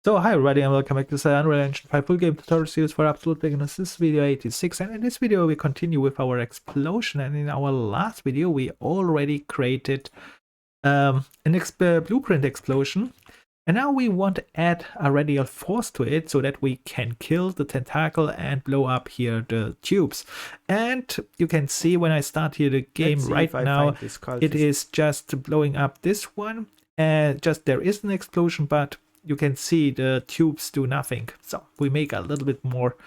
So hi everybody and welcome back to the Unreal Engine 5 full game tutorial series for absolute beginners. This is video 86, and in this video we continue with our explosion, and in our last video we already created an blueprint explosion, and now we want to add a radial force to it so that we can kill the tentacle and blow up here the tubes. And you can see when I start here the game right now, it is just blowing up this one, and just there is an explosion, but you can see the tubes do nothing. So we make a little bit more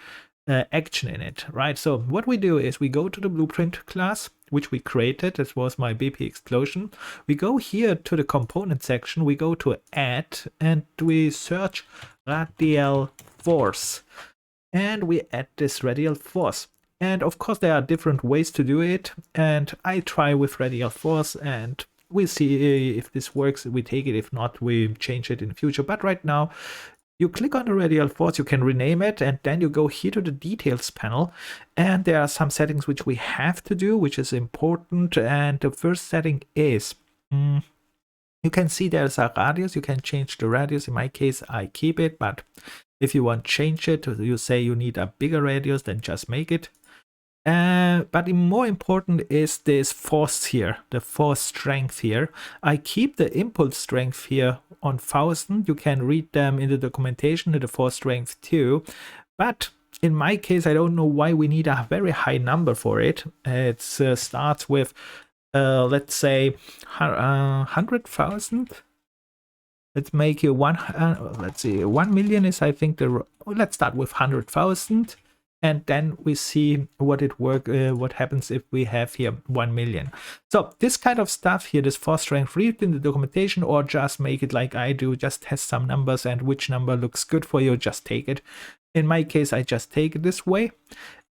action in it, right? So what we do is we go to the blueprint class, which we created. This was my BP explosion. We go here to the component section, we go to add, and we search radial force, and we add this radial force. And of course there are different ways to do it, and I try with radial force, and we'll see if this works. We take it. If not, we change it in the future. But right now, you click on the radial force, you can rename it, and then you go here to the details panel, and there are some settings which we have to do, which is important. And the first setting is, you can see there's a radius. You can change the radius. In my case, I keep it, but if you want to change it, you say you need a bigger radius, then just make it. But more important is this force here, the force strength here. I keep the impulse strength here on 1000. You can read them in the documentation, the force strength too. But in my case, I don't know why we need a very high number for it. It starts with, let's say, 100,000. Let's make it let's see, 1 million is, I think, let's start with 100,000. And then we see what happens if we have here 1 million. So this kind of stuff here, this force strength, read in the documentation, or just make it like I do, just test some numbers, and which number looks good for you, just take it. In my case, I just take it this way.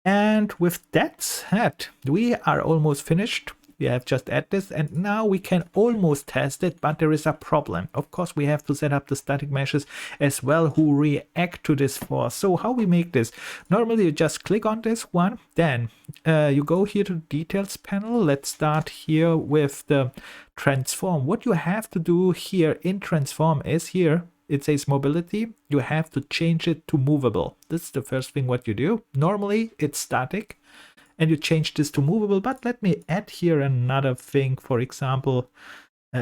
And with that said, we are almost finished. We have just added this, and now we can almost test it, but there is a problem. Of course, we have to set up the static meshes as well who react to this force. So how we make this? Normally you just click on this one, then you go here to the details panel. Let's start here with the transform. What you have to do here in transform is here, it says mobility. You have to change it to movable. This is the first thing what you do. Normally it's static, and you change this to movable, but let me add here another thing. For example,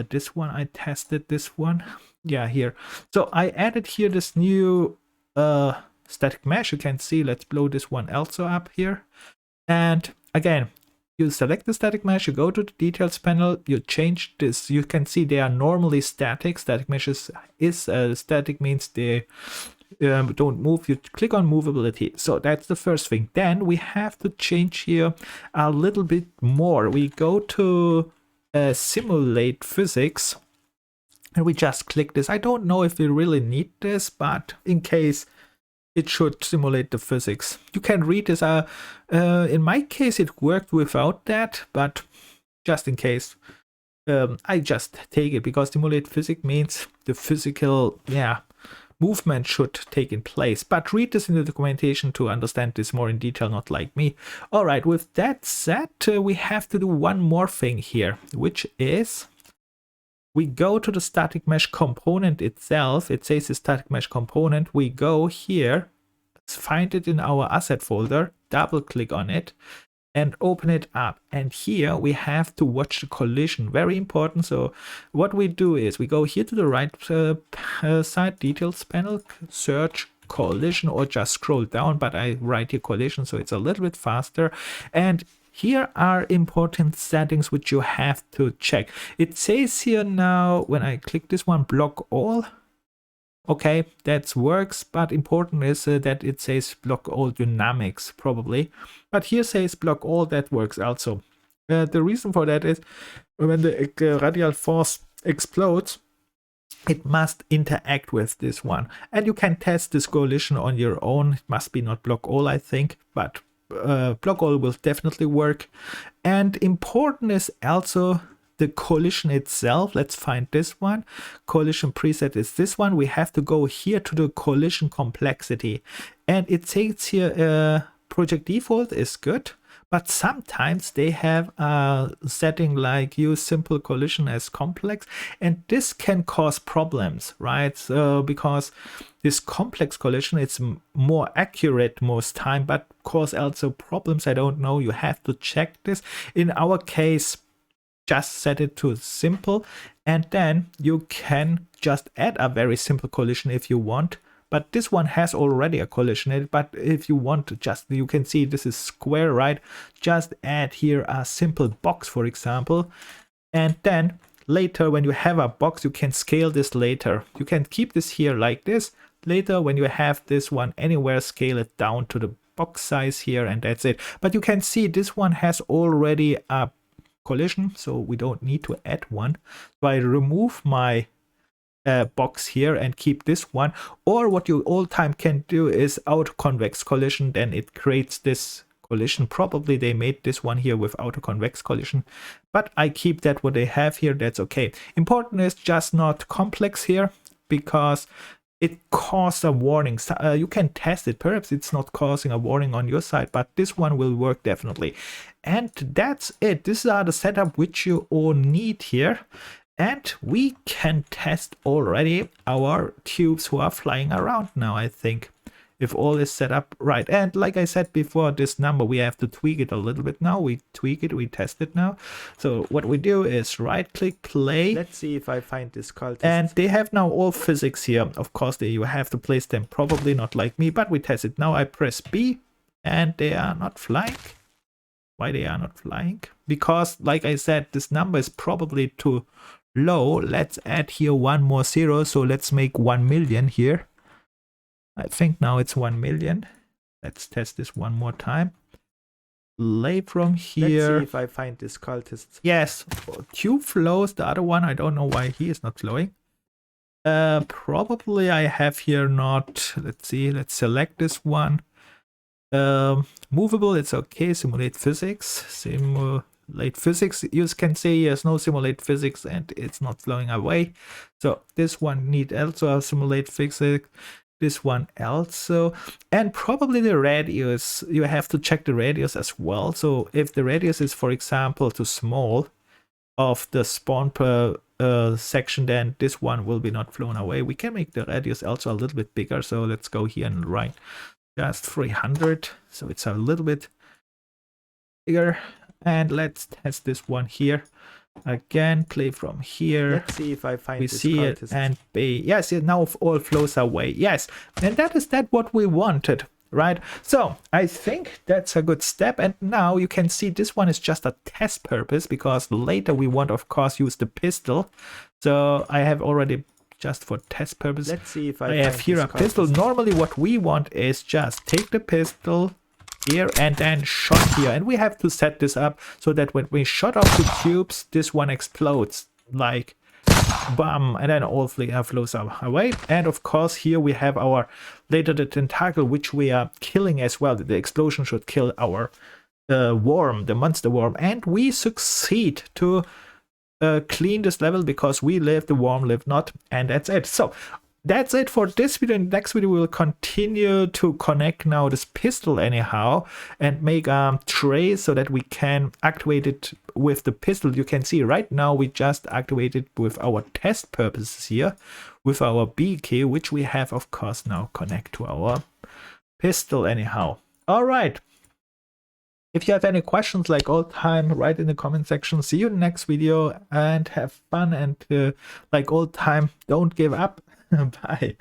this one, I tested this one. Yeah, here. So I added here this new static mesh. You can see, let's blow this one also up here. And again, you select the static mesh, you go to the details panel, you change this. You can see they are normally static. Static meshes is static, means they don't move. You click on movability. So that's the first thing. Then we have to change here a little bit more. We go to simulate physics, and we just click this. I don't know if we really need this, but in case, it should simulate the physics. You can read this. In my case, it worked without that, but just in case, I just take it, because simulate physics means the physical, movement should take in place. But read this in the documentation to understand this more in detail, not like me. All right, with that said, we have to do one more thing here, which is we go to the static mesh component itself. It says the static mesh component. We go here, find it in our asset folder, double click on it, and open it up. And here we have to watch the collision. Very important. So what we do is we go here to the right side details panel, search collision, or just scroll down, but I write here collision, so it's a little bit faster. And here are important settings which you have to check. It says here now, when I click this one, block all. Okay, that works, but important is that it says block all dynamics, probably. But here says block all, that works also. The reason for that is when the radial force explodes, it must interact with this one. And you can test this collision on your own. It must be not block all, I think, but block all will definitely work. And important is also the collision itself. Let's find this one. Collision preset is this one. We have to go here to the collision complexity, and it says here project default is good, but sometimes they have a setting like use simple collision as complex, and this can cause problems, right? So because this complex collision, it's more accurate most time, but cause also problems. I don't know, you have to check this. In our case, just set it to simple, and then you can just add a very simple collision if you want. But this one has already a collision in it, but if you want to just, you can see this is square, right? Just add here a simple box, for example, and then later when you have a box, you can scale this later. You can keep this here like this. Later when you have this one anywhere, scale it down to the box size here, and that's it. But you can see this one has already a collision, so we don't need to add one. So I remove my box here and keep this one, or what you all time can do is autoconvex collision, then it creates this collision. Probably they made this one here with autoconvex collision, but I keep that what they have here, that's okay. Important is just not complex here, because it caused a warning. So, you can test it, perhaps it's not causing a warning on your side, but this one will work definitely. And that's it. These are the setup which you all need here. And we can test already our tubes who are flying around now, I think, if all is set up right. And like I said before, this number, we have to tweak it a little bit now. We tweak it, we test it now. So what we do is right click, play. Let's see if I find this cultist. And they have now all physics here. Of course, you have to place them, probably not like me, but we test it now. I press B and they are not flying. Why they are not flying? Because like I said, this number is probably too low. Let's add here one more zero, so let's make 1 million here. I think now it's 1 million. Let's test this one more time. Play from here. Let's see if I find this cultist. Yes, tube flows. The other one, I don't know why he is not flowing. Probably I have here not, let's see, let's select this one. Movable, it's okay. Simulate physics. Simulate physics, you can say there's no simulate physics and it's not flowing away. So this one need also a simulate physics, this one also, and probably the radius, you have to check the radius as well. So if the radius is, for example, too small of the spawn per section, then this one will be not flown away. We can make the radius also a little bit bigger, so let's go here and write just 300, so it's a little bit bigger. And let's test this one here again. Play from here. Let's see if I find we this see cultist. It and B. Yes, it now all flows away. Yes, and that is what we wanted, right? So I think that's a good step. And now you can see this one is just a test purpose, because later we want, of course, use the pistol. So I have already just for test purpose. Let's see if I have here a pistol. Normally what we want is just take the pistol here and then shot here, and we have to set this up so that when we shot off the tubes, this one explodes like bam, and then all flows away. And of course here we have our later the tentacle, which we are killing as well. The explosion should kill our worm, the monster worm, and we succeed to clean this level because we live, the worm lived not, and that's it. So that's it for this video. In the next video, we will continue to connect now this pistol anyhow and make a tray so that we can activate it with the pistol. You can see right now we just activated with our test purposes here with our B key, which we have, of course, now connect to our pistol anyhow. All right. If you have any questions, like all time, write in the comment section. See you in the next video and have fun. And like all time, don't give up. Bye.